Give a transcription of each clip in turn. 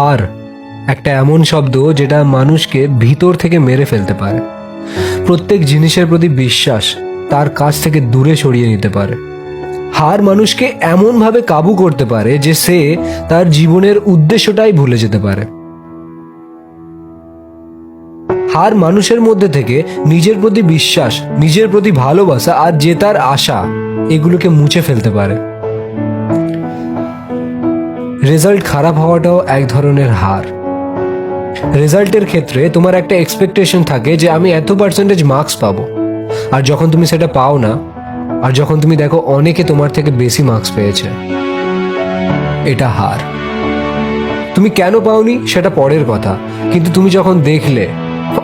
হার একটা এমন শব্দ যেটা মানুষকে ভিতর থেকে মেরে ফেলতে পারে। প্রত্যেক জিনিসের প্রতি বিশ্বাস তার কাছ থেকে দূরে সরিয়ে নিতে পারে। হার মানুষকে এমনভাবে কাবু করতে পারে যে সে তার জীবনের উদ্দেশ্যটাই ভুলে যেতে পারে। হার মানুষের মধ্যে থেকে নিজের প্রতি বিশ্বাস, নিজের প্রতি ভালোবাসা আর জেতার আশা এগুলোকে মুছে ফেলতে পারে। রেজাল্ট খারাপ হওয়াটাও এক ধরনের হার। রেজাল্টের ক্ষেত্রে তোমার একটা এক্সপেকটেশন থাকে যে আমি এত পার্সেন্টেজ মার্কস পাবো, আর যখন তুমি সেটা পাও না, আর যখন তুমি দেখো অনেকে তোমার থেকে বেশি মার্কস পেয়েছে, এটা হার। তুমি কেন পাওনি সেটা পরের কথা, কিন্তু তুমি যখন দেখলে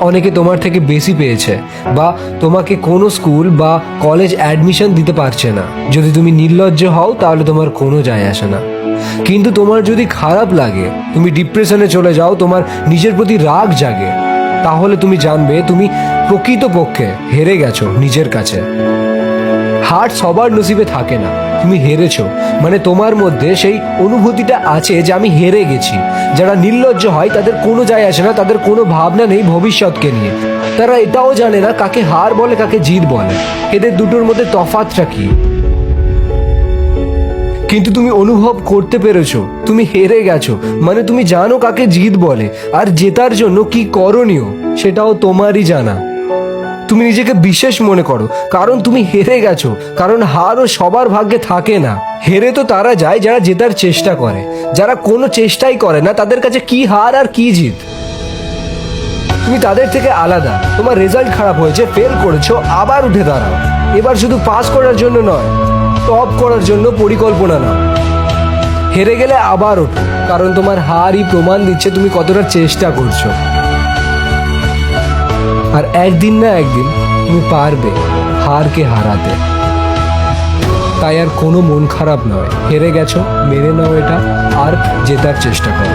অনেকে তোমার থেকে বেশি পেয়েছে বা তোমাকে কোনো স্কুল বা কলেজ অ্যাডমিশন দিতে পারছে না, যদি তুমি নির্লজ্জ হও তাহলে তোমার কোনো যায় আসে না। কিন্তু তোমার যদি খারাপ লাগে, তুমি ডিপ্রেশনে চলে যাও, তোমার নিজের প্রতি রাগ জাগে, তাহলে তুমি জানবে তুমি প্রকৃতপক্ষে হেরে গেছো নিজের কাছে। হার সবার নসিবে থাকে না। তুমি হেরেছো মানে তোমার মধ্যে সেই অনুভূতিটা আছে যে আমি হেরে গেছি। যারা নির্লজ্জ হয় তাদের কোনো যায় আসে না, তাদের কোনো ভাবনা নেই ভবিষ্যৎকে নিয়ে। তারা এটাও জানে না কাকে হার বলে কাকে জিত বলে, এদের দুটোর মধ্যে তফাৎটা কি। কিন্তু তুমি অনুভব করতে পেরেছো তুমি হেরে গেছো, মানে তুমি জানো কাকে জিত বলে, আর জেতার জন্য কি করণীয় সেটাও তোমারই জানা। তুমি নিজেকে বিশেষ মনে করো কারণ তুমি হেরে গেছো, কারণ হারও সবার ভাগ্যে থাকে না। হেরে তো তারা যায় যারা জেতার চেষ্টা করে, যারা কোনো চেষ্টাই করে না তাদের কাছে কি হার আর কি জিত। তুমি তাদের থেকে আলাদা। তোমার রেজাল্ট খারাপ হয়েছে, ফেল করেছো, আবার উঠে দাঁড়াও। এবার শুধু পাস করার জন্য নয়, টপ করার জন্য পরিকল্পনা নাও। হেরে গেলে আবার ওঠো, কারণ তোমার হারই প্রমাণ দিচ্ছে তুমি কতটা চেষ্টা করছো। আর একদিন না একদিন তুমি পারবে হারকে হারাতে। তাই আর কোনো মন খারাপ নয়, হেরে গেছো, মেনে নাও এটা আর জেতার চেষ্টা করো।